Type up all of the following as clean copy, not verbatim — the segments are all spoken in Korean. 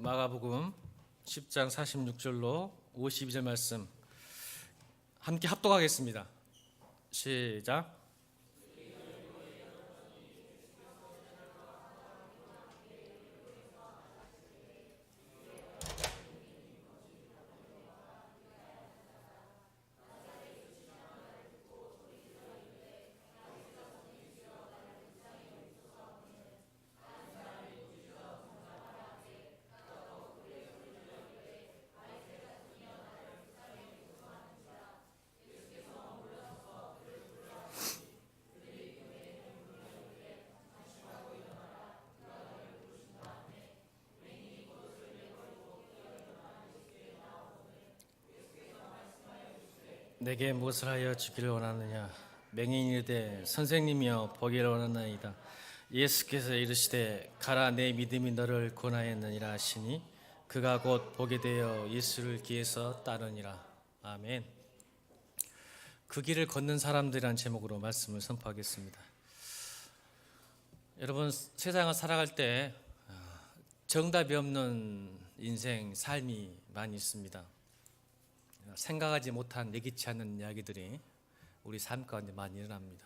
마가복음 10장 46절로 52절 말씀 함께 합독하겠습니다. 시작. 내게 무엇을 하여 주기를 원하느냐? 맹인이 이르되 선생님이여 보기를 원하나이다. 예수께서 이르시되 가라, 내 믿음이 너를 구원하였느니라 하시니 그가 곧 보게 되어 예수를 길에서 따르니라. 아멘. 그 길을 걷는 사람들이란 제목으로 말씀을 선포하겠습니다. 여러분, 세상을 살아갈 때 정답이 없는 인생, 삶이 많이 있습니다. 생각하지 못한 예기치 않는 이야기들이 우리 삶 가운데 많이 일어납니다.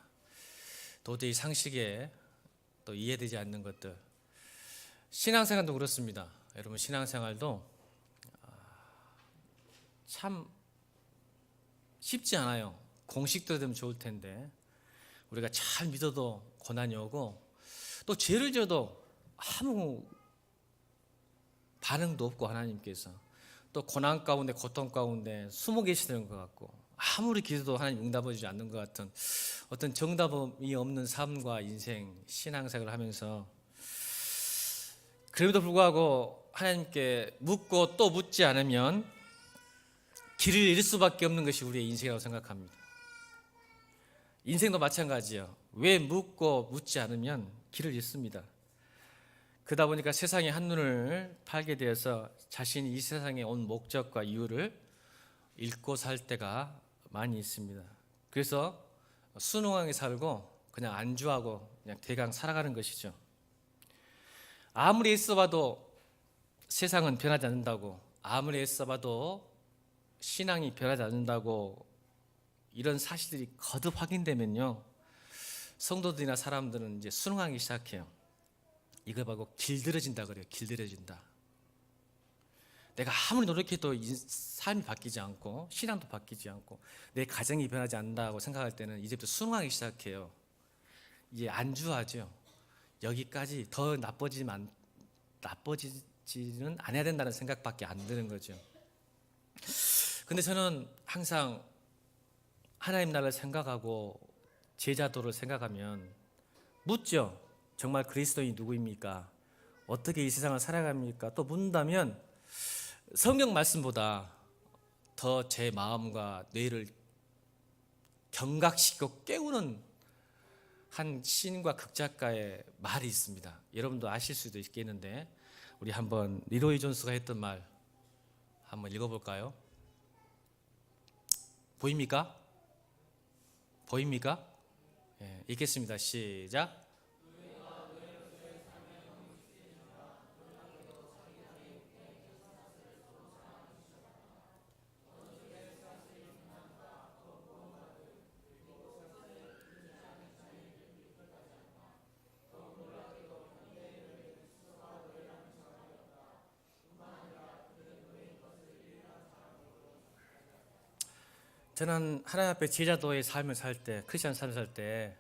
도저히 상식에 또 이해되지 않는 것들. 신앙생활도 그렇습니다. 여러분, 신앙생활도 참 쉽지 않아요. 공식도 되면 좋을 텐데 우리가 잘 믿어도 고난이 오고, 또 죄를 지어도 아무 반응도 없고, 하나님께서 또 고난 가운데, 고통 가운데 숨어 계시는 것 같고, 아무리 기도도 하나님 응답해 주지 않는 것 같은 어떤 정답이 없는 삶과 인생, 신앙생활을 하면서, 그럼에도 불구하고 하나님께 묻고 또 묻지 않으면 길을 잃을 수밖에 없는 것이 우리의 인생이라고 생각합니다. 인생도 마찬가지예요. 왜 묻고 묻지 않으면 길을 잃습니다. 그러다 보니까 세상의 한눈을 팔게 되어서 자신이 이 세상에 온 목적과 이유를 잃고 살 때가 많이 있습니다. 그래서 순응하게 살고 그냥 안주하고 그냥 대강 살아가는 것이죠. 아무리 애써봐도 세상은 변하지 않는다고, 아무리 애써봐도 신앙이 변하지 않는다고, 이런 사실들이 거듭 확인되면요, 성도들이나 사람들은 이제 순응하기 시작해요. 이걸 보고 길들여진다 그래요. 길들여진다. 내가 아무리 노력해도 삶이 바뀌지 않고, 신앙도 바뀌지 않고, 내 가정이 변하지 않는다고 생각할 때는 이제부터 순응하기 시작해요. 이제 안주하죠. 여기까지 더 나빠지지는 않아야 된다는 생각밖에 안 드는 거죠. 근데 저는 항상 하나님 나라를 생각하고 제자도를 생각하면 묻죠. 정말 그리스도인이 누구입니까? 어떻게 이 세상을 살아갑니까? 또 묻는다면 성경 말씀보다 더 제 마음과 뇌를 경각시키고 깨우는 한 시인과 극작가의 말이 있습니다. 여러분도 아실 수도 있겠는데, 우리 한번 리로이 존스가 했던 말 한번 읽어볼까요? 보입니까? 보입니까? 예, 읽겠습니다. 시작. 저는 하나님 앞에 제자도의 삶을 살 때, 크리스천 삶을 살 때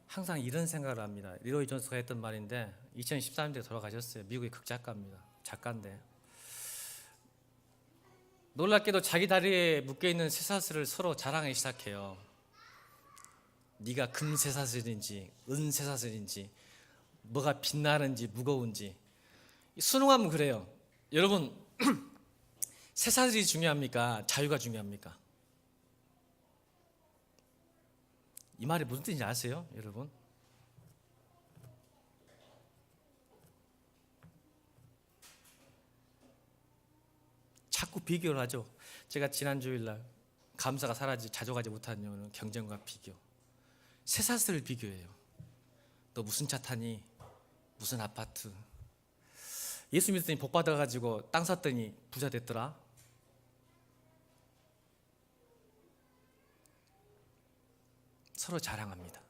항상 이런 생각을 합니다. 리로이 존스가 했던 말인데, 2013년에 돌아가셨어요. 미국의 극작가입니다. 작가인데, 놀랍게도 자기 다리에 묶여있는 쇠사슬을 서로 자랑하기 시작해요. 네가 금 쇠사슬인지 은 쇠사슬인지, 뭐가 빛나는지 무거운지. 순응하면 그래요. 여러분, 쇠사슬이 중요합니까? 자유가 중요합니까? 이 말이 무슨 뜻인지 아세요, 여러분? 자꾸 비교를 하죠. 제가 지난 주일날 감사가 자족하지 못한 이유는 경쟁과 비교. 쇠사슬을 비교해요. 너 무슨 차 타니? 무슨 아파트? 예수 믿었더니 복 받아가지고 땅 샀더니 부자 됐더라. 서로 자랑합니다.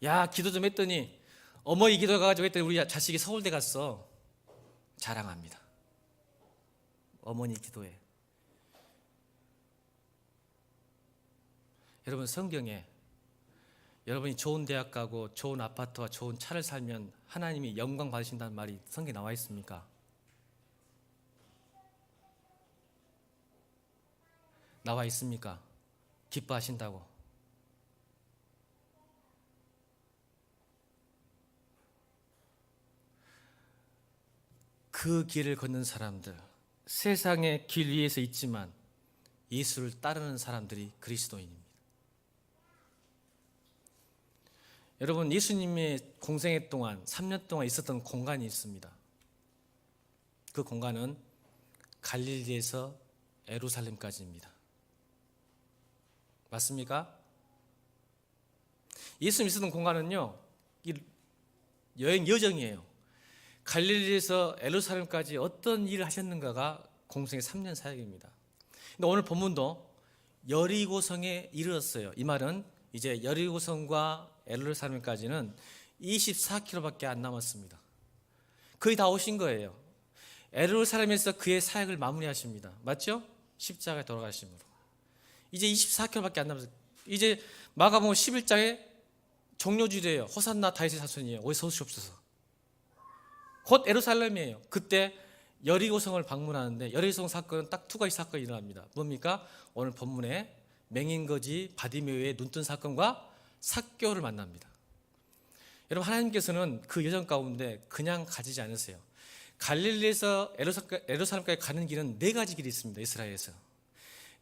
야, 기도 좀 했더니 어머니 기도 가가지고 했더니 우리 자식이 서울대 갔어. 자랑합니다. 어머니 기도에. 여러분, 성경에 여러분이 좋은 대학 가고 좋은 아파트와 좋은 차를 살면 하나님이 영광 받으신다는 말이 성경에 나와 있습니까? 나와 있습니까? 기뻐하신다고. 그 길을 걷는 사람들, 세상의 길 위에서 있지만 예수를 따르는 사람들이 그리스도인입니다. 여러분, 예수님의 공생애 동안 3년 동안 있었던 공간이 있습니다. 그 공간은 갈릴리에서 예루살렘까지입니다. 맞습니까? 예수님 있었던 공간은요, 여행 여정이에요. 갈릴리에서 예루살렘까지 어떤 일을 하셨는가가 공생의 3년 사역입니다. 근데 오늘 본문도 여리고성에 이르렀어요. 이 말은 이제 여리고성과 예루살렘까지는 24km밖에 안 남았습니다. 거의 다 오신 거예요. 예루살렘에서 그의 사역을 마무리하십니다. 맞죠? 십자가에 돌아가심으로. 이제 24km밖에 안 남았어요. 이제 마가복음 11장에 종료주제예요. 호산나 다윗의 자손이에요. 어디서 오시옵소서. 곧 예루살렘이에요. 그때 여리고성을 방문하는데 여리고성 사건은 딱 두 가지 사건이 일어납니다. 뭡니까? 오늘 본문에 맹인거지 바디메오의 눈뜬 사건과 삭개오를 만납니다. 여러분, 하나님께서는 그 여정 가운데 그냥 가지지 않으세요. 갈릴리에서 예루살렘까지 가는 길은 4가지 길이 있습니다. 이스라엘에서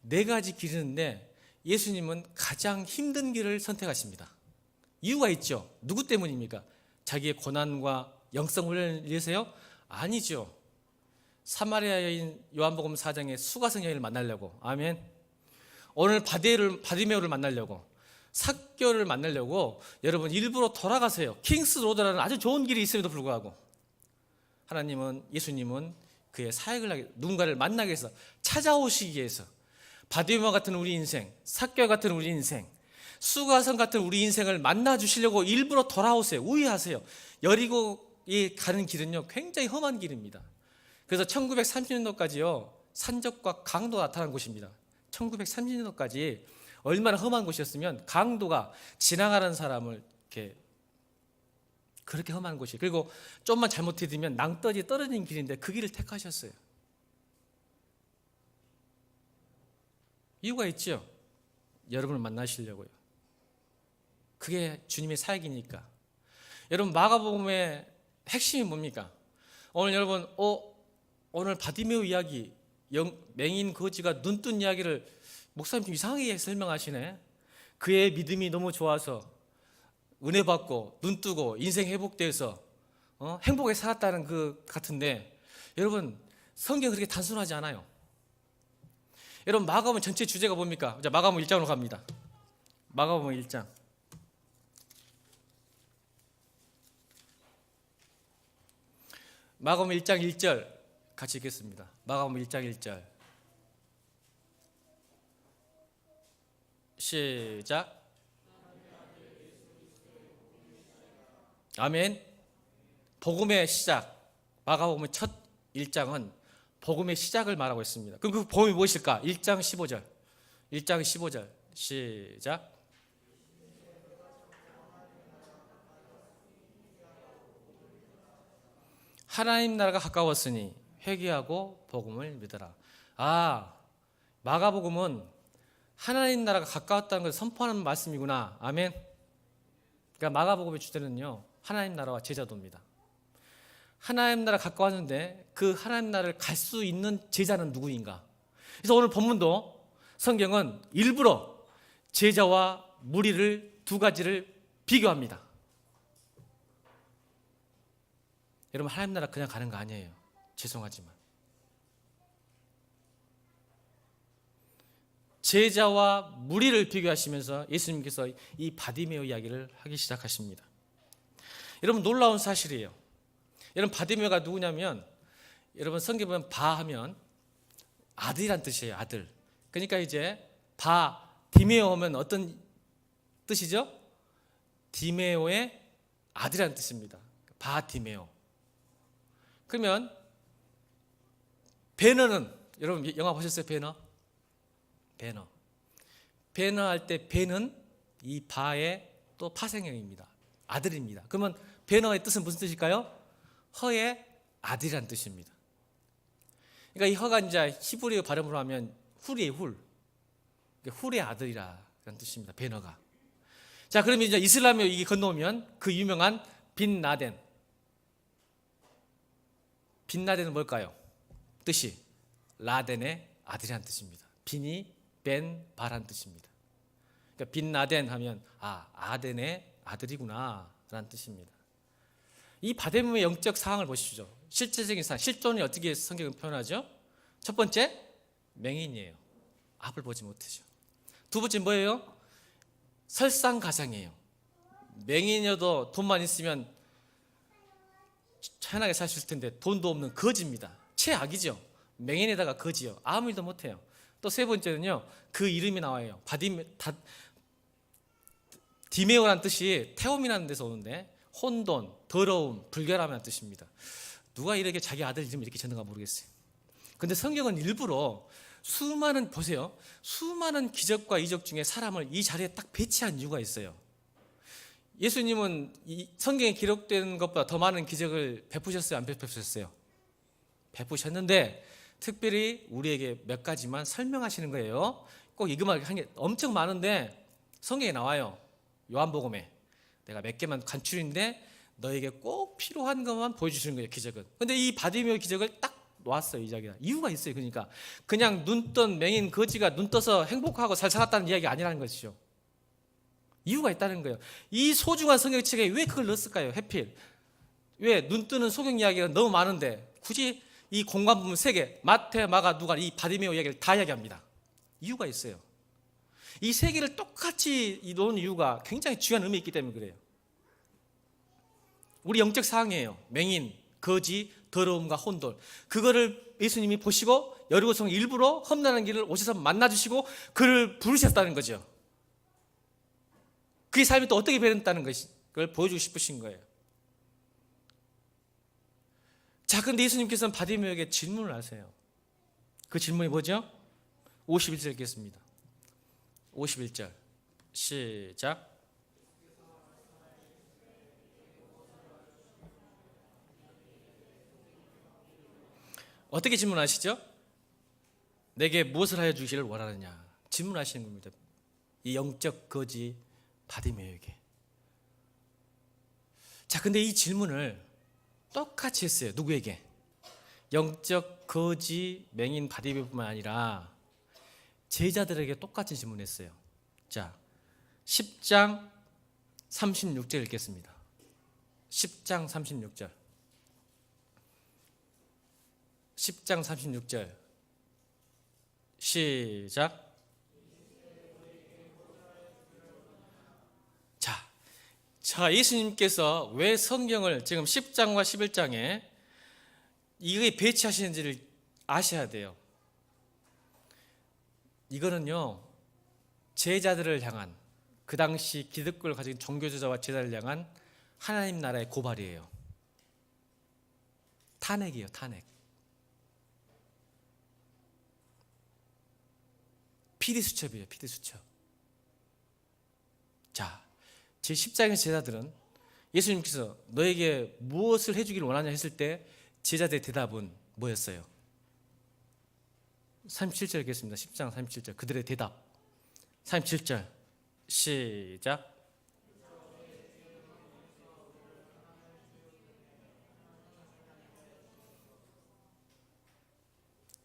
4가지 길이 있는데 예수님은 가장 힘든 길을 선택하십니다. 이유가 있죠. 누구 때문입니까? 자기의 고난과 영성 훈련을 위해서요? 아니죠. 사마리아 여인 요한복음 4장의 수가성 여인을 만나려고. 아멘. 오늘 바디메오를 만나려고, 삭개오를 만나려고 여러분 일부러 돌아가세요. 킹스 로드라는 아주 좋은 길이 있음에도 불구하고 하나님은, 예수님은 그의 사역을 하기, 누군가를 만나기 위해서, 찾아오시기 위해서 바디메오 같은 우리 인생, 삭개오 같은 우리 인생, 수가성 같은 우리 인생을 만나 주시려고 일부러 돌아오세요. 우회하세요. 여리고에 가는 길은요 굉장히 험한 길입니다. 그래서 1930년도까지요 산적과 강도가 나타난 곳입니다. 1930년도까지 얼마나 험한 곳이었으면 강도가 지나가는 사람을 이렇게 그렇게 험한 곳이, 그리고 좀만 잘못해두면 낭떠러지 떨어지는 길인데 그 길을 택하셨어요. 이유가 있죠. 여러분을 만나시려고요. 그게 주님의 사역이니까. 여러분, 마가복음의 핵심이 뭡니까? 오늘 여러분 오늘 바디메오 이야기, 맹인 거지가 눈뜬 이야기를 목사님 좀 이상하게 설명하시네. 그의 믿음이 너무 좋아서 은혜 받고 눈 뜨고 인생 회복돼서 행복하게 살았다는 그 같은데, 여러분 성경 그렇게 단순하지 않아요. 여러분, 마가복음 전체 주제가 뭡니까? 자, 마가복음 1장으로 갑니다. 마가복음 1장. 마가복음 1장 1절 같이 읽겠습니다. 마가복음 1장 1절. 시작. 아멘. 복음의 시작. 마가복음의 첫 1장은 복음의 시작을 말하고 있습니다. 그럼 그 복음이 무엇일까? 1장 15절. 1장 15절. 시작. 하나님 나라가 가까웠으니 회개하고 복음을 믿어라. 마가복음은 하나님 나라가 가까웠다는 것을 선포하는 말씀이구나. 아멘. 그러니까 마가복음의 주제는요 하나님 나라와 제자도입니다. 하나님 나라 가까웠는데 그 하나님 나라를 갈 수 있는 제자는 누구인가? 그래서 오늘 본문도 성경은 일부러 제자와 무리를, 두 가지를 비교합니다. 여러분, 하나님 나라 그냥 가는 거 아니에요. 죄송하지만 제자와 무리를 비교하시면서 예수님께서 이 바디메오 이야기를 하기 시작하십니다. 여러분 놀라운 사실이에요. 여러분 바디메오가 누구냐면 여러분 성경 보면 바 하면 아들이란 뜻이에요. 아들. 그러니까 이제 디메오 하면 어떤 뜻이죠? 디메오의 아들이란 뜻입니다. 바디메오. 그러면 배너는 여러분 영화 보셨어요? 배너 할 때 배는 이 바의 또 파생형입니다. 아들입니다. 그러면 배너의 뜻은 무슨 뜻일까요? 허의 아들이란 뜻입니다. 그러니까 이 허가 이제 히브리어 발음으로 하면 훌이에요. 훌의 아들이라는 뜻입니다. 배너가. 자, 그러면 이제 이슬람에 이게 건너오면 그 유명한 빈 라덴은 뭘까요? 뜻이 라덴의 아들이라는 뜻입니다. 빈이 벤 바란 뜻입니다. 그러니까 빈 라덴 하면 아덴의 아들이구나 라는 뜻입니다. 이 바데메오의 영적 상황을 보십시오. 실제적인 상황, 실존이 어떻게 성경은 표현하죠? 첫 번째, 맹인이에요. 앞을 보지 못하죠. 두 번째 뭐예요? 설상가상이에요. 맹인이어도 돈만 있으면 편하게 살 수 있을 텐데 돈도 없는 거지입니다. 최악이죠. 맹인에다가 거지요. 아무 일도 못해요. 또 세 번째는요, 그 이름이 나와요. 디메오라는 뜻이 태움이라는 데서 오는데 혼돈, 더러움, 불결함이라는 뜻입니다. 누가 이렇게 자기 아들 이름을 이렇게 짓는가 모르겠어요. 근데 성경은 일부러 수많은 기적과 이적 중에 사람을 이 자리에 딱 배치한 이유가 있어요. 예수님은 이 성경에 기록된 것보다 더 많은 기적을 베푸셨어요? 안 베푸셨어요? 베푸셨는데 특별히 우리에게 몇 가지만 설명하시는 거예요. 꼭 이것만 한 게 엄청 많은데 성경에 나와요. 요한복음에 내가 몇 개만 간추린데 너에게 꼭 필요한 것만 보여주시는 거예요. 기적은. 근데 이 바디메오 기적을 딱 놓았어요. 이 자기가 이유가 있어요. 그러니까 그냥 눈 뜬 맹인 거지가 눈 떠서 행복하고 잘 살았다는 이야기가 아니라는 것이죠. 이유가 있다는 거예요. 이 소중한 성경책에 왜 그걸 넣었을까요? 해필. 왜 눈 뜨는 소경 이야기가 너무 많은데 굳이 이 공간 부분 3개 마태, 마가, 누가 이 바디메오 이야기를 다 이야기합니다. 이유가 있어요. 이 3개를 똑같이 놓은 이유가 굉장히 중요한 의미가 있기 때문에 그래요. 우리 영적 사항이에요. 맹인, 거지, 더러움과 혼돈. 그거를 예수님이 보시고 여리고성 일부러 험난한 길을 오셔서 만나주시고 그를 부르셨다는 거죠. 그의 삶이 또 어떻게 변했다는 것을 보여주고 싶으신 거예요. 자, 그런데 예수님께서는 바디메오에게 질문을 하세요. 그 질문이 뭐죠? 51절 읽겠습니다. 51절 시작. 어떻게 질문하시죠? 내게 무엇을 하여 주기를 원하느냐 질문하시는 겁니다. 이 영적 거지 바디메오에게. 자, 근데 이 질문을 똑같이 했어요. 누구에게? 영적 거지 맹인 바디메오뿐만 아니라 제자들에게 똑같은 질문했어요. 자, 10장 36절 읽겠습니다. 10장 36절. 10장 36절 시작. 자, 예수님께서 왜 성경을 지금 10장과 11장에 이게 배치하시는지를 아셔야 돼요. 이거는요, 제자들을 향한, 그 당시 기득권을 가진 종교주자와 제자를 향한 하나님 나라의 고발이에요. 탄핵이에요. 탄핵. 피디수첩이에요. 피디수첩. 자, 제10장의 제자들은 예수님께서 너에게 무엇을 해주기를 원하냐 했을 때 제자들의 대답은 뭐였어요? 37절 읽겠습니다. 10장 37절 그들의 대답. 37절 시작.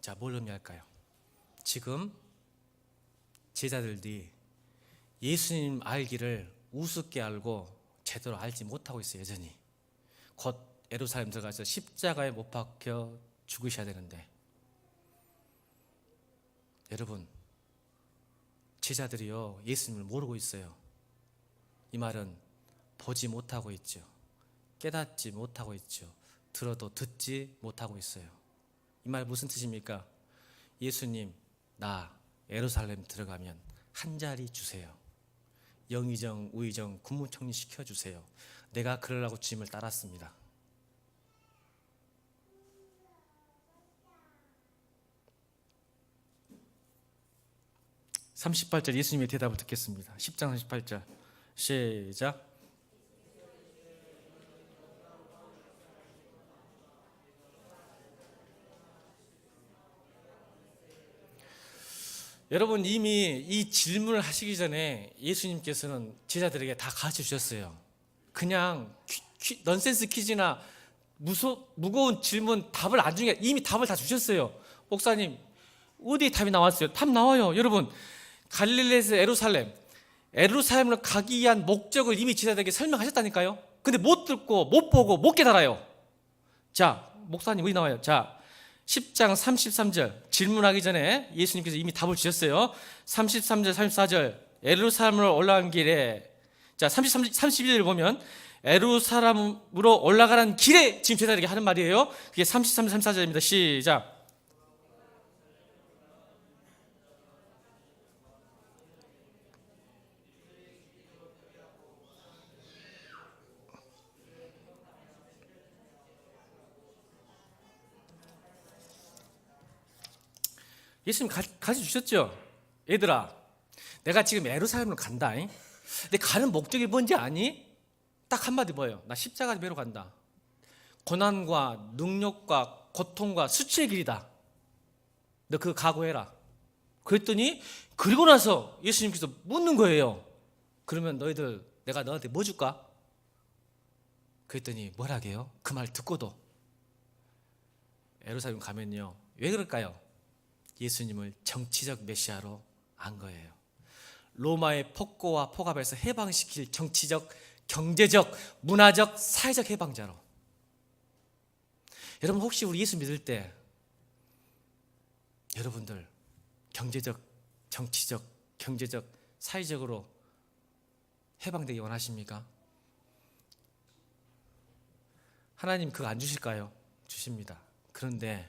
자, 뭘 의미할까요? 지금 제자들이 예수님 알기를 우습게 알고 제대로 알지 못하고 있어요. 여전히. 곧 예루살렘 들어가서 십자가에 못 박혀 죽으셔야 되는데, 여러분, 제자들이요 예수님을 모르고 있어요. 이 말은 보지 못하고 있죠. 깨닫지 못하고 있죠. 들어도 듣지 못하고 있어요. 이 말 무슨 뜻입니까? 예수님, 나 예루살렘 들어가면 한 자리 주세요. 영의정, 우의정, 국무총리 시켜주세요. 내가 그러려고 주님을 따랐습니다. (38절) 예수님의 대답을 듣겠습니다. 10장 38절 시작. 여러분, 이미 이 질문을 하시기 전에 예수님께서는 제자들에게 다 가르쳐 주셨어요. 그냥 넌센스 퀴즈나 무거운 질문 답을 안 주는 게 이미 답을 다 주셨어요. 목사님, 어디에 답이 나왔어요? 답 나와요. 여러분, 갈릴리에서 에루살렘으로 가기 위한 목적을 이미 제자들에게 설명하셨다니까요. 근데 못 듣고 못 보고 못 깨달아요. 자, 목사님 어디 나와요? 자, 10장 33절 질문하기 전에 예수님께서 이미 답을 주셨어요. 33절 34절 에루살렘으로 올라간 길에, 자 31절을 보면 에루살렘으로 올라가는 길에 지금 제자들에게 하는 말이에요. 그게 33, 34절입니다. 시작. 예수님 가르쳐 주셨죠? 얘들아, 내가 지금 예루살렘으로 간다. 근데 가는 목적이 뭔지 아니? 딱 한마디 뭐예요? 나 십자가 매러 간다. 고난과 능력과 고통과 수치의 길이다. 너 그거 각오해라. 그랬더니 그리고 나서 예수님께서 묻는 거예요. 그러면 너희들 내가 너한테 뭐 줄까? 그랬더니 뭐라게요? 그 말 듣고도 예루살렘 가면요, 왜 그럴까요? 예수님을 정치적 메시아로 안 거예요. 로마의 폭거와 폭압에서 해방시킬 정치적, 경제적, 문화적, 사회적 해방자로. 여러분, 혹시 우리 예수 믿을 때 여러분들 경제적, 정치적, 경제적, 사회적으로 해방되기 원하십니까? 하나님 그거 안 주실까요? 주십니다. 그런데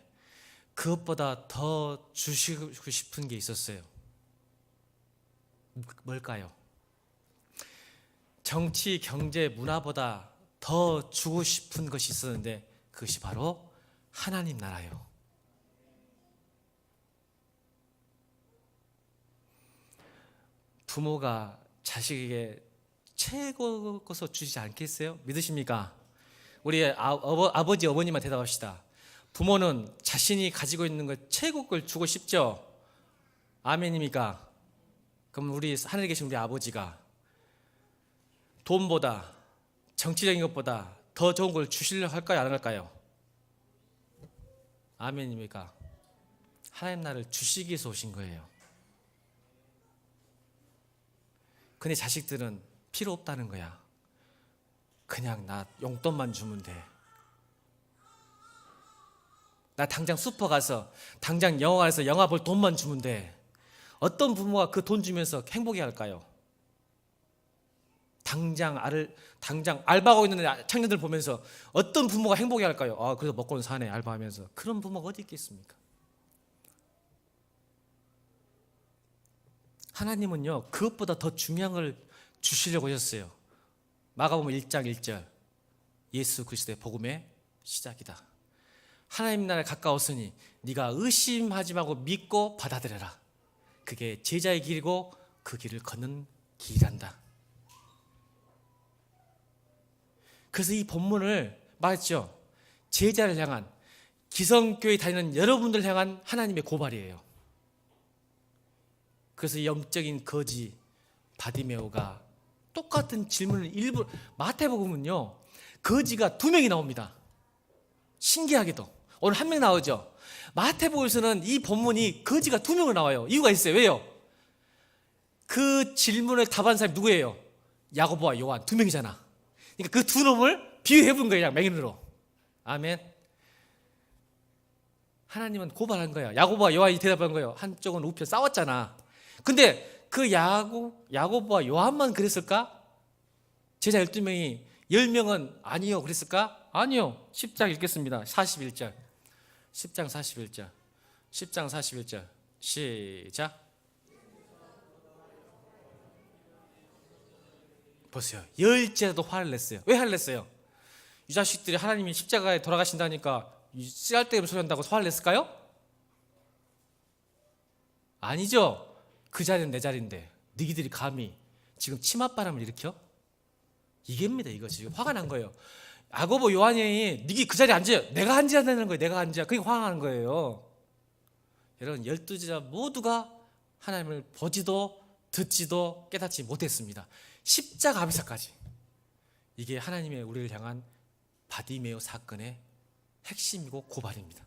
그것보다 더 주시고 싶은 게 있었어요. 뭘까요? 정치, 경제, 문화보다 더 주고 싶은 것이 있었는데 그것이 바로 하나님 나라요. 부모가 자식에게 최고 것을 주시지 않겠어요? 믿으십니까? 우리 아버지, 어머니만 대답합시다. 부모는 자신이 가지고 있는 것 최고 걸 주고 싶죠? 아멘입니까? 그럼 우리 하늘에 계신 우리 아버지가 돈보다, 정치적인 것보다 더 좋은 걸 주시려고 할까요? 안 할까요? 아멘입니까? 하나님 나라를 주시기 위해서 오신 거예요. 근데 자식들은 필요 없다는 거야. 그냥 나 용돈만 주면 돼. 나 당장 슈퍼 가서, 당장 영화관에서 영화 볼 돈만 주면 돼. 어떤 부모가 그 돈 주면서 행복해 할까요? 당장 알바하고 있는 청년들 보면서 어떤 부모가 행복해 할까요? 아, 그래서 먹고는 사네, 알바하면서. 그런 부모가 어디 있겠습니까? 하나님은요, 그것보다 더 중요한 걸 주시려고 하셨어요. 마가복음 1장 1절 예수 그리스도의 복음의 시작이다. 하나님 나라에 가까웠으니 네가 의심하지 말고 믿고 받아들여라. 그게 제자의 길이고 그 길을 걷는 길이란다. 그래서 이 본문을 말했죠. 제자를 향한, 기성교회 다니는 여러분들 향한 하나님의 고발이에요. 그래서 이 영적인 거지 바디메오가 똑같은 질문을 일부러, 마태복음은요 거지가 2명이 나옵니다. 신기하게도 오늘 1명 나오죠. 마태복음에서는 이 본문이 거지가 2명으로 나와요. 이유가 있어요. 왜요? 그 질문을 답한 사람이 누구예요? 야고보와 요한 2명이잖아. 그러니까 그 두 놈을 비유해 본 거예요. 그냥 맹인으로. 아멘. 하나님은 고발한 거야. 야고보와 요한이 대답한 거예요. 한쪽은 우편 싸웠잖아. 근데 그 야고보와 요한만 그랬을까? 제자 12명이 10명은 아니요 그랬을까? 아니요. 10장 읽겠습니다. 41절. 10장 41절. 10장 41절. 시작. 보세요. 10제라도 화를 냈어요. 왜 화를 냈어요? 이 자식들이 하나님이 십자가에 돌아가신다니까 쓰잘데없는 소리 한다고 화를 냈을까요? 아니죠. 그 자리는 내 자리인데 너희들이 감히 지금 치맛바람을 일으켜? 이게입니다. 이거 지금 화가 난 거예요. 야고보 요한이 너희 그 자리에 앉아요. 내가 앉아야 되는 거예요. 내가 앉아. 그게 화가 나는 거예요. 여러분 12제자 모두가 하나님을 보지도 듣지도 깨닫지 못했습니다. 십자가 앞에서까지. 이게 하나님의 우리를 향한 바디메오 사건의 핵심이고 고발입니다.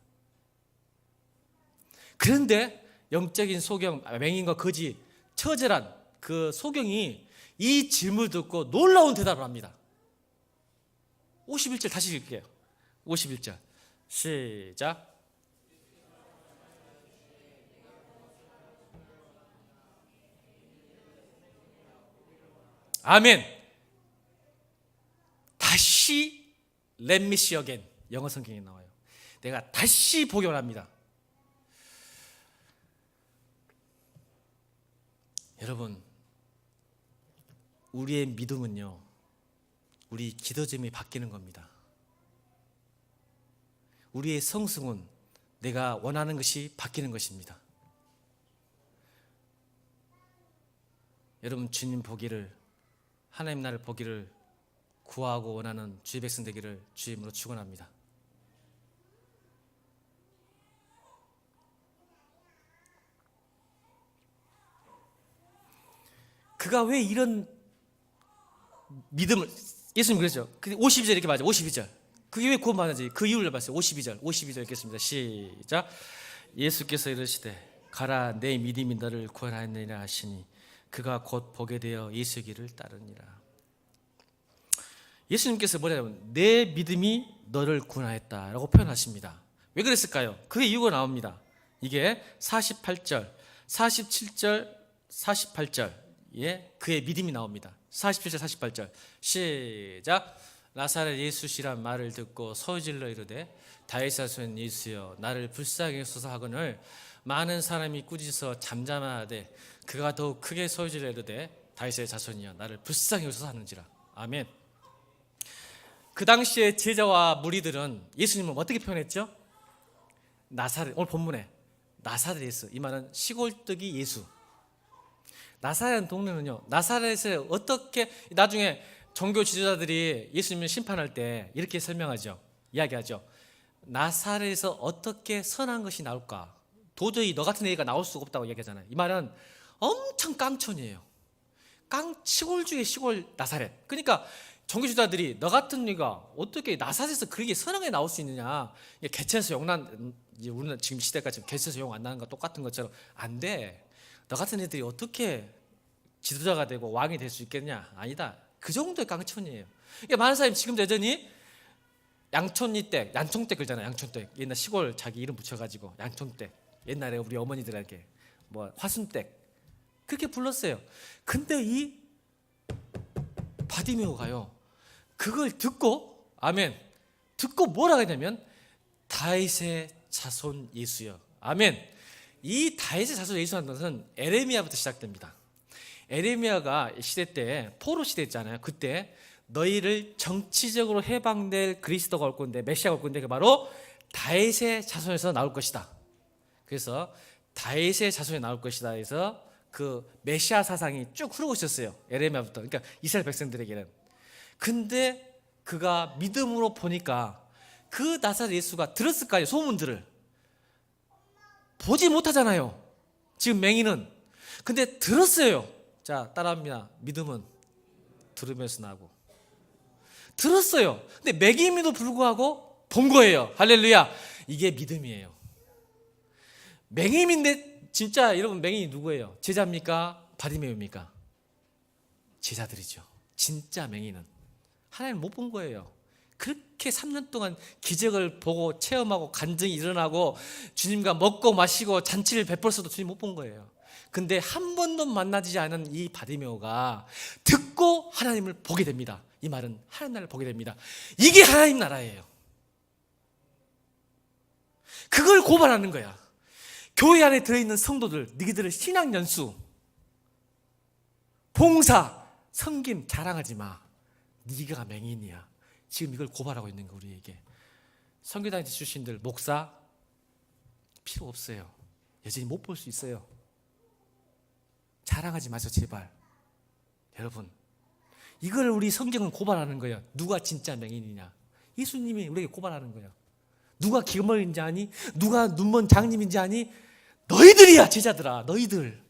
그런데 영적인 소경, 맹인과 거지, 처절한 그 소경이 이 질문을 듣고 놀라운 대답을 합니다. 51절 다시 읽게요. 51절 시작. 아멘. 다시 Let me see again. 영어 성경에 나와요. 내가 다시 보기 원합니다. 여러분, 우리의 믿음은요, 우리 기도점이 바뀌는 겁니다. 우리의 성승은 내가 원하는 것이 바뀌는 것입니다. 여러분, 주님 보기를, 하나님 나를 보기를 구하고 원하는 주의 백성 되기를 주임으로 축원합니다. 그가 왜 이런 믿음을, 예수님 그랬죠. 52절 이렇게 맞아요. 52절. 그게 왜 구원받는지 그 이유를 봤어요. 52절 읽겠습니다. 시작. 예수께서 이르시되 가라 내 믿음이 너를 구원하느니라 하시니 그가 곧 보게 되어 예수의 길을 따르니라. 예수님께서 뭐냐면 내 믿음이 너를 구원하였다라고 표현하십니다. 왜 그랬을까요? 그 이유가 나옵니다. 이게 48절, 47절, 48절에 그의 믿음이 나옵니다. 47절, 48절 시작. 나사렛 예수시란 말을 듣고 소리질러 이르되 다윗의 자손 예수여 나를 불쌍히 여소서 하거늘 많은 사람이 꾸짖어 잠잠하되 그가 더욱 크게 소리질러 이르되 다윗의 자손이여 나를 불쌍히 여소서 하는지라. 아멘. 그 당시에 제자와 무리들은 예수님을 어떻게 표현했죠? 나사렛, 오늘 본문에 나사렛 예수, 이 말은 시골뜨기 예수. 나사렛 동네는요, 나사렛에 어떻게, 나중에 종교 지도자들이 예수님을 심판할 때 이렇게 설명하죠. 이야기하죠. 나사렛에서 어떻게 선한 것이 나올까? 도저히 너 같은 애가 나올 수가 없다고 얘기하잖아요. 이 말은 엄청 깡촌이에요. 시골 중에 시골 나사렛. 그러니까 종교 지도자들이 너 같은 애가 어떻게 나사렛에서 그렇게 선하게 나올 수 있느냐? 개체에서 용난, 우리는 지금 시대까지 개체에서 용 안 나는 거 똑같은 것처럼 안 돼. 너 같은 애들이 어떻게 지도자가 되고 왕이 될 수 있겠냐? 아니다. 그 정도의 깡촌이에요. 그러니까 많은 사람이 지금도 여전히 양촌이댁, 양촌댁 그러잖아요. 양촌댁. 옛날 시골 자기 이름 붙여가지고 양촌댁. 옛날에 우리 어머니들에게 뭐 화순댁 그렇게 불렀어요. 근데 이 바디메오가요, 그걸 듣고, 아멘, 듣고 뭐라 하냐면 다윗의 자손 예수여. 아멘. 이 다윗의 자손 예수라는 것은 에레미야부터 시작됩니다. 에레미야가 시대 때 포로 시대 있잖아요. 그때 너희를 정치적으로 해방될 그리스도가 올 건데, 메시아가 올 건데, 그 바로 다윗의 자손에서 나올 것이다. 그래서 다윗의 자손이 나올 것이다 해서 그 메시아 사상이 쭉 흐르고 있었어요. 에레미야부터. 그러니까 이스라엘 백성들에게는. 근데 그가 믿음으로 보니까 그 나사렛 예수가 들었을까요? 소문들을. 보지 못하잖아요. 지금 맹인은. 근데 들었어요. 자, 따라합니다. 믿음은 들으면서 나고. 들었어요. 근데 맹인임에도 불구하고 본 거예요. 할렐루야. 이게 믿음이에요. 맹인인데 진짜 여러분 맹인이 누구예요? 제자입니까? 바디메오입니까? 제자들이죠. 진짜 맹인은 하나님 못 본 거예요. 그렇게 3년 동안 기적을 보고 체험하고 간증이 일어나고 주님과 먹고 마시고 잔치를 베풀어서도 주님 못 본 거예요. 근데 한 번도 만나지 않은 이 바디메오가 듣고 하나님을 보게 됩니다. 이 말은 하나님 나라를 보게 됩니다. 이게 하나님 나라예요. 그걸 고발하는 거야. 교회 안에 들어있는 성도들, 너희들의 신앙 연수, 봉사, 섬김 자랑하지 마. 네가 맹인이야. 지금 이걸 고발하고 있는 거 우리에게. 선교단체 출신들, 목사 필요 없어요. 여전히 못 볼 수 있어요. 자랑하지 마세요, 제발. 여러분, 이걸 우리 성경은 고발하는 거예요. 누가 진짜 맹인이냐? 예수님이 우리에게 고발하는 거예요. 누가 기머리인지 아니? 누가 눈먼 장님인지 아니? 너희들이야, 제자들아. 너희들.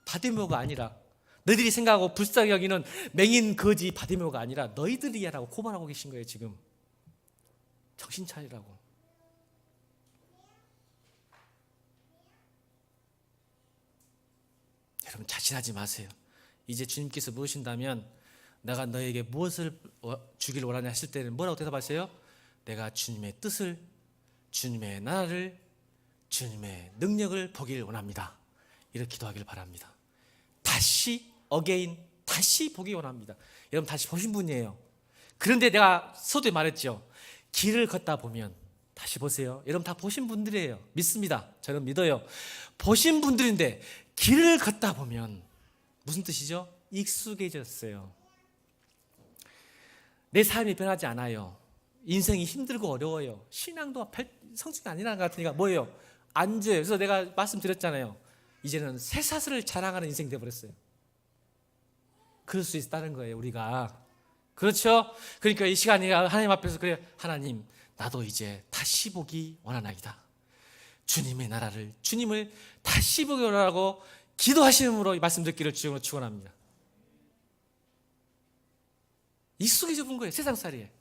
바디메오가 아니라, 너희들이 생각하고 불쌍히 여기는 맹인 거지 바디메오가 아니라 너희들이야 라고 고발하고 계신 거예요. 지금 정신 차리라고. 여러분, 자신하지 마세요. 이제 주님께서 물으신다면 내가 너에게 무엇을 주길 원하냐 하실 때는 뭐라고 대답하세요? 내가 주님의 뜻을, 주님의 나라를, 주님의 능력을 보길 원합니다. 이렇게 기도하길 바랍니다. 다시 어게인, 다시 보기 원합니다. 여러분, 다시 보신 분이에요. 그런데 내가 서두에 말했죠. 길을 걷다 보면, 다시 보세요. 여러분 다 보신 분들이에요. 믿습니다. 저는 믿어요. 보신 분들인데 길을 걷다 보면 무슨 뜻이죠? 익숙해졌어요. 내 삶이 변하지 않아요. 인생이 힘들고 어려워요. 신앙도 성취가 아니라는 것 같으니까 뭐예요? 앉아요. 그래서 내가 말씀드렸잖아요. 이제는 쇠사슬을 자랑하는 인생이 되어버렸어요. 그럴 수 있다는 거예요, 우리가. 그렇죠? 그러니까 이 시간에 하나님 앞에서 그래, 하나님, 나도 이제 다시 보기 원하나이다. 주님의 나라를, 주님을 다시 보기 원하고 기도하시므로 이 말씀 듣기를 주님으로 축원합니다. 익숙해져 본 거예요, 세상살이에.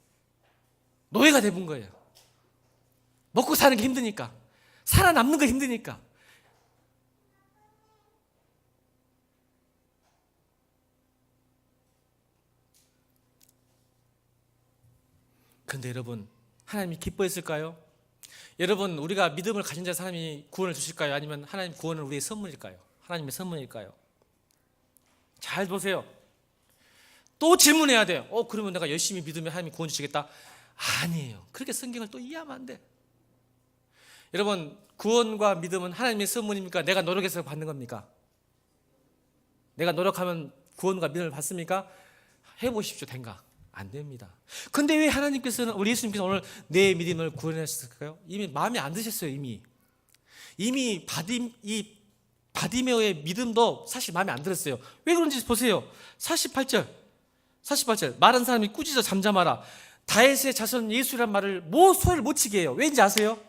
노예가 돼 본 거예요. 먹고 사는 게 힘드니까, 살아남는 거 힘드니까. 그런데 여러분, 하나님이 기뻐했을까요? 여러분, 우리가 믿음을 가진 자 하나님이 구원을 주실까요? 아니면 하나님 구원은 우리의 선물일까요? 하나님의 선물일까요? 잘 보세요. 또 질문해야 돼요. 그러면 내가 열심히 믿으면 하나님이 구원 주시겠다? 아니에요. 그렇게 성경을 또 이해하면 안 돼. 여러분, 구원과 믿음은 하나님의 선물입니까? 내가 노력해서 받는 겁니까? 내가 노력하면 구원과 믿음을 받습니까? 해보십시오. 된가? 안 됩니다. 근데 왜 하나님께서는, 우리 예수님께서 오늘 내 믿음을 구원하셨을까요? 이미 마음에 안 드셨어요. 이미 이 바디메오의 믿음도 사실 마음에 안 들었어요. 왜 그런지 보세요. 48절 마른 사람이 꾸짖어 잠잠하라. 다윗의 자손 예수란 말을 소리를 못 치게 해요. 왜인지 아세요?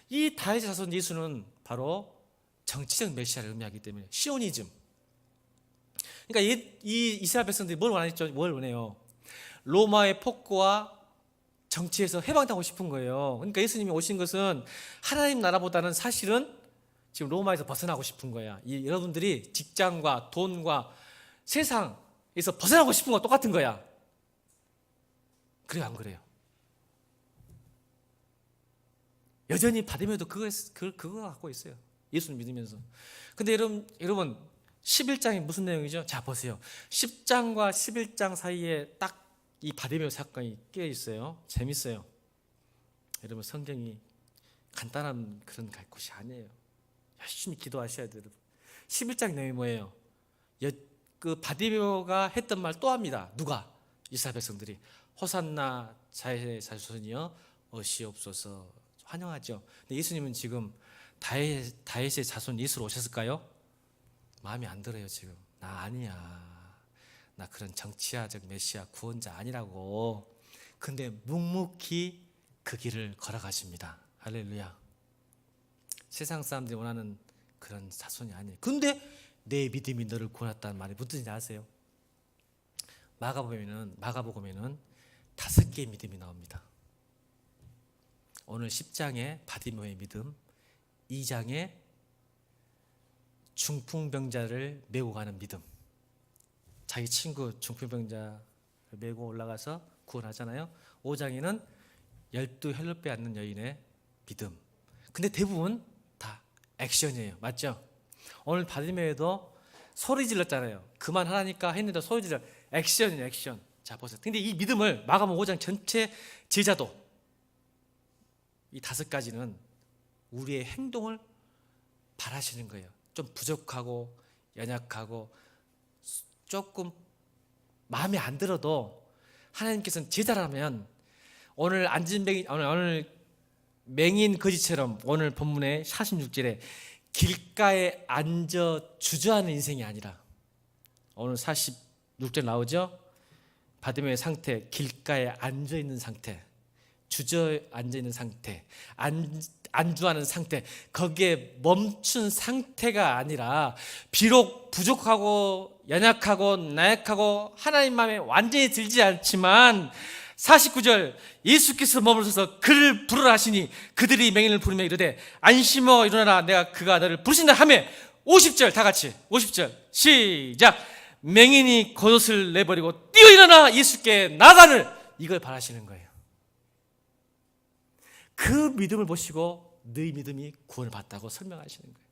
이 다윗의 자손 예수는 바로 정치적 메시아를 의미하기 때문에, 시오니즘. 그러니까 이 이스라엘 백성들이 뭘 원했죠? 뭘 원해요? 로마의 폭거와 정치에서 해방되고 싶은 거예요. 그러니까 예수님이 오신 것은 하나님 나라보다는 사실은 지금 로마에서 벗어나고 싶은 거야. 여러분들이 직장과 돈과 세상에서 벗어나고 싶은 거 똑같은 거야. 그래요, 안 그래요? 여전히 받으면도 그거 갖고 있어요. 예수를 믿으면서. 근데 여러분 11장이 무슨 내용이죠? 자, 보세요. 10장과 11장 사이에 딱 이 바디메오 사건이 끼어 있어요. 재밌어요. 여러분, 성경이 간단한 그런 곳이 아니에요. 열심히 기도하셔야 돼요. 11장 내용이 뭐예요? 그 바디메오가 했던 말 또 합니다. 누가? 이스라엘 백성들이. 호산나 자의 자손이여 어시옵소서. 환영하죠. 근데 예수님은 지금 다윗의 자손 예수로 오셨을까요? 마음에 안 들어요. 지금 나 아니야. 나 그런 정치화적 메시아 구원자 아니라고. 근데 묵묵히 그 길을 걸어가십니다. 할렐루야. 세상 사람들이 원하는 그런 자손이 아니에요. 근데 내 믿음이 너를 구원했다는 말이 무슨 뜻인지 아세요? 마가복음에는 5개의 믿음이 나옵니다. 오늘 10장에 바디메오의 믿음, 2장에 중풍병자를 메고 가는 믿음. 자기 친구 중풍병자를 메고 올라가서 구원하잖아요. 5장에는 12 혈루 빼앗는 여인의 믿음. 근데 대부분 다 액션이에요. 맞죠? 오늘 바디메오도 소리 질렀잖아요. 그만하라니까 했는데 소리 질러. 액션이에요, 액션. 자 보세요. 근데 이 믿음을 마가복음 5장 전체 제자도 이 5가지는 우리의 행동을 바라시는 거예요. 좀 부족하고 연약하고 조금 마음에 안 들어도 하나님께서는 제자라면 오늘 오늘 맹인 거지처럼 오늘 본문의 46절에 길가에 앉아 주저하는 인생이 아니라 오늘 46절 나오죠? 바디메의 상태, 길가에 앉아 있는 상태, 주저앉아 있는 상태, 안주하는 상태, 거기에 멈춘 상태가 아니라 비록 부족하고 연약하고 나약하고 하나님 마음에 완전히 들지 않지만 49절 예수께서 머물러서 그를 부르라 하시니 그들이 맹인을 부르며 이르되 안심어 일어나라 내가 그가 너를 부르신다 하며 50절 다 같이 50절 시작 맹인이 겉옷을 내버리고 뛰어 일어나 예수께 나가를 이걸 바라시는 거예요. 그 믿음을 보시고 너희 믿음이 구원을 받다고 설명하시는 거예요.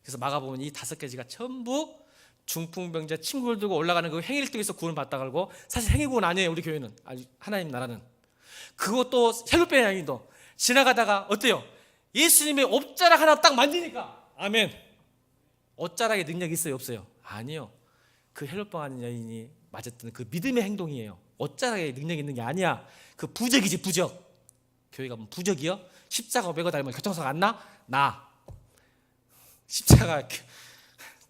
그래서 마가복음 이 5가지가 전부 중풍병자 친구를 들고 올라가는 그 행위를 통해서 구원을 받다 가고 사실 행위구원 아니에요. 우리 교회는 하나님 나라는 그것도 헬로페 여인도 지나가다가 어때요? 예수님의 옷자락 하나 딱 만지니까 아멘. 옷자락에 능력이 있어요 없어요? 아니요. 그 헬로병 하는 여인이 맞았던 그 믿음의 행동이에요. 옷자락에 능력이 있는 게 아니야. 그 부적이지 부적. 교회가 뭐 부적이요? 십자가 메고 다니면 교통사고 안 나? 나. 십자가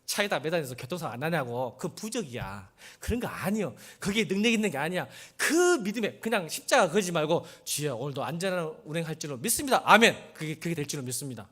차에다 매달려서 교통사고 안 나냐고. 그건 부적이야. 그런 거 아니요. 거기에 능력 있는 게 아니야. 그 믿음에 그냥 십자가 그러지 말고 주여 오늘도 안전한 운행할 줄로 믿습니다. 아멘. 그게 될 줄로 믿습니다.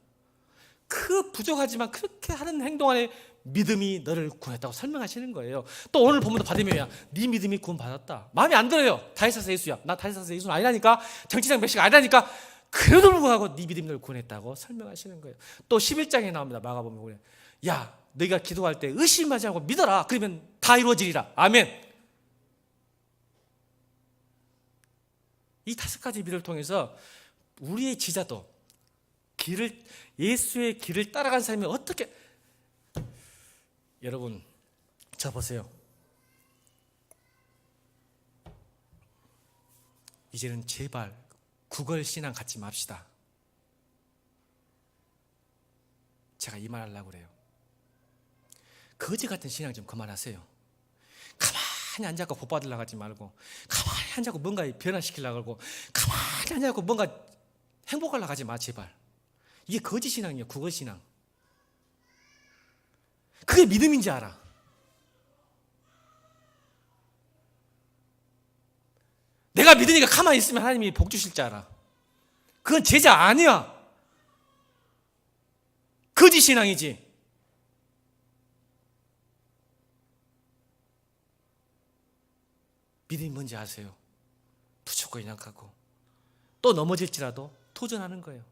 그 부족하지만 그렇게 하는 행동 안에 믿음이 너를 구원했다고 설명하시는 거예요. 또 오늘 본문도 바디메이야. 네 믿음이 구원 받았다. 마음에 안 들어요. 다윗사서 예수야. 나 다윗사서 예수는 아니라니까. 정치장 메시가 아니라니까. 그래도 불구하고 네 믿음이 너를 구원했다고 설명하시는 거예요. 또 11장에 나옵니다. 마가복음에 야 너희가 기도할 때 의심하지 않고 믿어라. 그러면 다 이루어지리라. 아멘. 이 5가지 믿음을 통해서 우리의 지자도 예수의 길을 따라간 사람이 어떻게 여러분 저 보세요. 이제는 제발 구걸신앙 갖지 맙시다. 제가 이 말 하려고 그래요. 거지 같은 신앙 좀 그만하세요. 가만히 앉아서 복 받으려고 하지 말고 가만히 앉아서 뭔가 변화시키려고 하고 가만히 앉아서 뭔가 행복하려고 하지 마 제발. 이게 거짓 신앙이에요. 구걸 신앙. 그게 믿음인지 알아. 내가 믿으니까 가만히 있으면 하나님이 복 주실 줄 알아. 그건 제자 아니야. 거짓 신앙이지. 믿음이 뭔지 아세요? 부족하고 연약하고 또 넘어질지라도 도전하는 거예요.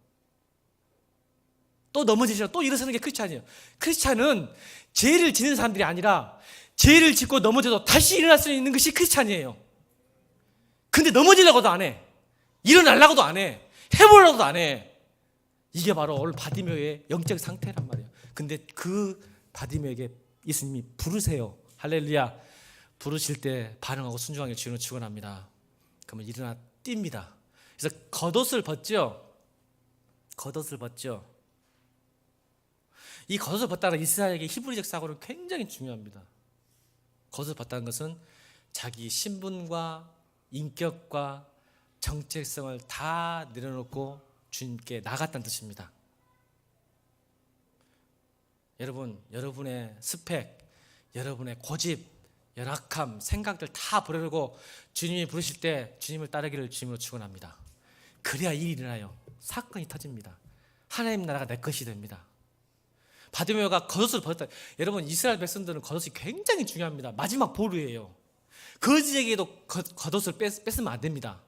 또 넘어지시라 또 일어서는 게 크리스찬이에요. 크리스찬은 죄를 짓는 사람들이 아니라 죄를 짓고 넘어져도 다시 일어날 수 있는 것이 크리스찬이에요. 근데 넘어지려고도 안 해. 일어나려고도 안 해. 해보려고도 안 해. 이게 바로 오늘 바디메오의 영적 상태란 말이에요. 근데 그 바디메오에게 예수님이 부르세요. 할렐루야. 부르실 때 반응하고 순종하게 주님을 축원합니다. 그러면 일어나 뜁니다. 그래서 겉옷을 벗죠. 겉옷을 벗죠. 이 겉옷을 벗다는 이스라엘에게 히브리적 사고는 굉장히 중요합니다. 겉옷을 벗다는 것은 자기 신분과 인격과 정체성을 다 내려놓고 주님께 나갔다는 뜻입니다. 여러분, 여러분의 스펙, 여러분의 고집, 열악함, 생각들 다 버리고 주님이 부르실 때 주님을 따르기를 주님으로 축원합니다. 그래야 일이 일어나요. 사건이 터집니다. 하나님 나라가 내 것이 됩니다. 바디메오가 겉옷을 벗었다. 여러분 이스라엘 백성들은 겉옷이 굉장히 중요합니다. 마지막 보루예요. 거지에게도 겉옷을 뺏으면 안 됩니다.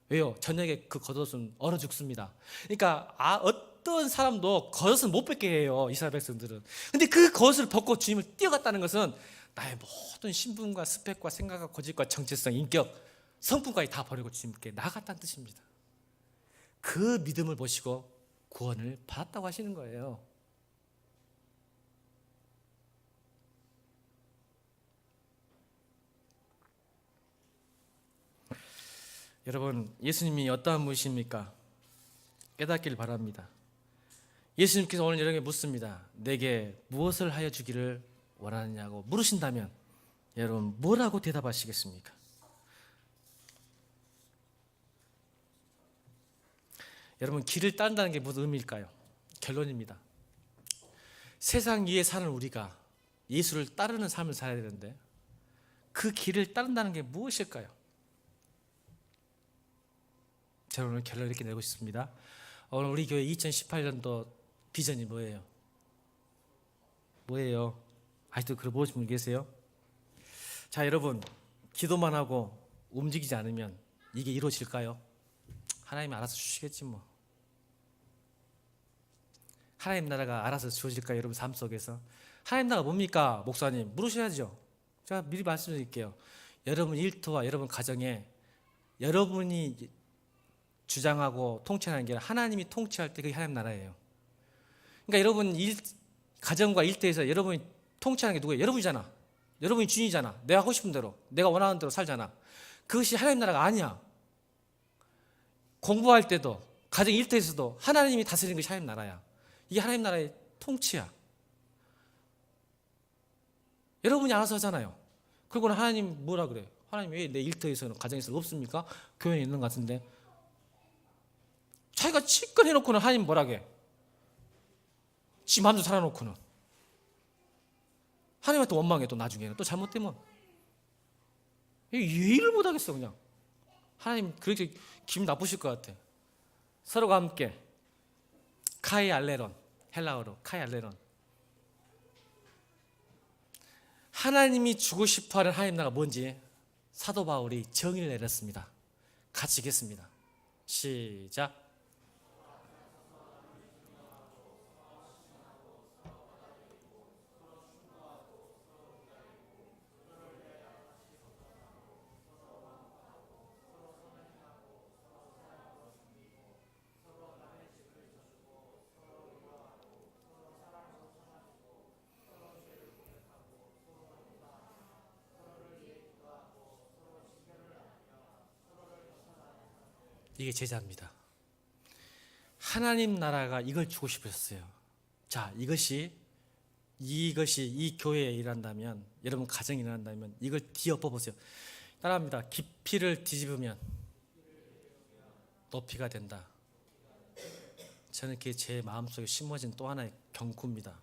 왜요? 저녁에 그 겉옷은 얼어 죽습니다. 그러니까 어떤 사람도 겉옷은 못 벗게 해요. 이스라엘 백성들은. 근데 그 겉옷을 벗고 주님을 뛰어갔다는 것은 나의 모든 신분과 스펙과 생각과 고집과 정체성, 인격, 성품까지 다 버리고 주님께 나갔다는 뜻입니다. 그 믿음을 보시고 구원을 받았다고 하시는 거예요. 여러분, 예수님이 어떠한 분이십니까? 깨닫기를 바랍니다. 예수님께서 오늘 여러분에게 묻습니다. 내게 무엇을 하여 주기를 원하느냐고 물으신다면 여러분 뭐라고 대답하시겠습니까? 여러분, 길을 따른다는 게 무슨 의미일까요? 결론입니다. 세상 위에 사는 우리가 예수를 따르는 삶을 살아야 되는데 그 길을 따른다는 게 무엇일까요? 제가 오늘 결론 이렇게 내고 싶습니다. 오늘 우리 교회 2018년도 비전이 뭐예요? 뭐예요? 아직도 그걸 모르시는 분 계세요? 자, 여러분, 기도만 하고 움직이지 않으면 이게 이루어질까요? 하나님이 알아서 주시겠지 뭐. 하나님 나라가 알아서 주어질까요? 여러분 삶 속에서. 하나님 나라가 뭡니까? 목사님 물으셔야죠. 제가 미리 말씀드릴게요. 여러분 일터와 여러분 가정에 여러분이 주장하고 통치하는 게 아니라 하나님이 통치할 때 그게 하나님 나라예요. 그러니까 여러분 가정과 일터에서 여러분이 통치하는 게 누구예요? 여러분이잖아. 여러분이 주인이잖아. 내가 하고 싶은 대로, 내가 원하는 대로 살잖아. 그것이 하나님 나라가 아니야. 공부할 때도, 가정 일터에서도 하나님이 다스리는 것이 하나님 나라야. 이게 하나님 나라의 통치야. 여러분이 알아서 하잖아요. 그리고는 하나님 뭐라 그래? 하나님 왜 내 일터에서는, 가정에서 없습니까? 교회에 있는 것 같은데. 자기가 치권 해놓고는 하나님 뭐라 해? 지 마음대로 살아놓고는. 하나님한테 원망해. 또 나중에는 또 잘못되면 예의를 못하겠어. 그냥 하나님 그렇게 기분 나쁘실 것 같아. 서로가 함께 카이 알레론, 헬라어로 카이 알레론, 하나님이 주고 싶어하는 하나님 나라가 뭔지 사도 바울이 정의를 내렸습니다. 같이 읽겠습니다. 시작. 이게 제자입니다. 하나님 나라가 이걸 주고 싶으셨어요. 자, 이것이 이 교회에 일한다면, 여러분 가정에 일한다면 이걸 뒤엎어 보세요. 따라합니다. 깊이를 뒤집으면 높이가 된다. 저는 그게 제 마음속에 심어진 또 하나의 경고입니다.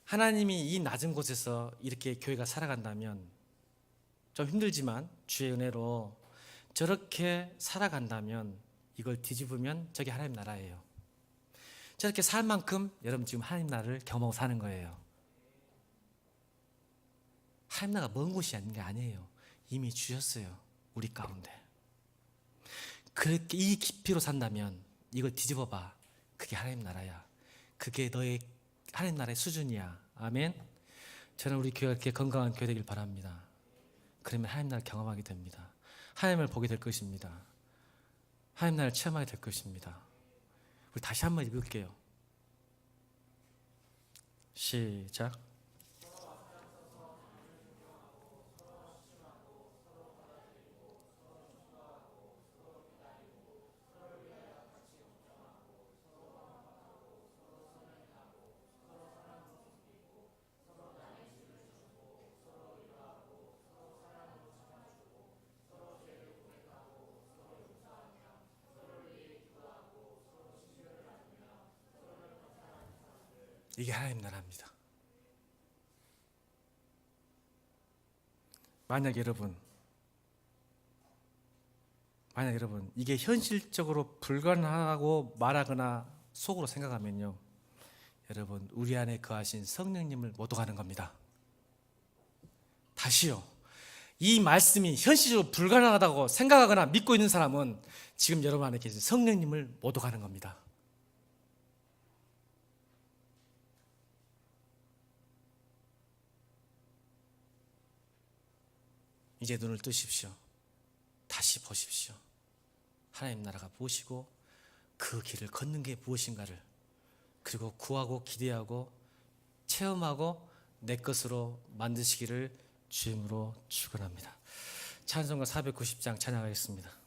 하나님이 이 낮은 곳에서 이렇게 교회가 살아간다면, 좀 힘들지만 주의 은혜로 저렇게 살아간다면, 이걸 뒤집으면 저게 하나님 나라예요. 저렇게 살 만큼 여러분 지금 하나님 나라를 경험하고 사는 거예요. 하나님 나라가 먼 곳이 아닌 게 아니에요. 이미 주셨어요. 우리 가운데. 그렇게 이 깊이로 산다면 이걸 뒤집어봐. 그게 하나님 나라야. 그게 너의 하나님 나라의 수준이야. 아멘. 저는 우리 교회가 이렇게 건강한 교회 되길 바랍니다. 그러면 하나님 나라를 경험하게 됩니다. 하나님을 보게 될 것입니다. 하나님 나라를 체험하게 될 것입니다. 우리 다시 한번 읽을게요. 시작. 이게 하나님 나라입니다. 만약 여러분 이게 현실적으로 불가능하고 말하거나 속으로 생각하면요, 여러분 우리 안에 거하신 성령님을 못 오가는 겁니다. 다시요, 이 말씀이 현실적으로 불가능하다고 생각하거나 믿고 있는 사람은 지금 여러분 안에 계신 성령님을 못 오가는 겁니다. 이제 눈을 뜨십시오. 다시 보십시오. 하나님 나라가 무엇이고 그 길을 걷는 게 무엇인가를, 그리고 구하고 기대하고 체험하고 내 것으로 만드시기를 주임으로 축원합니다. 찬송가 490장 찬양하겠습니다.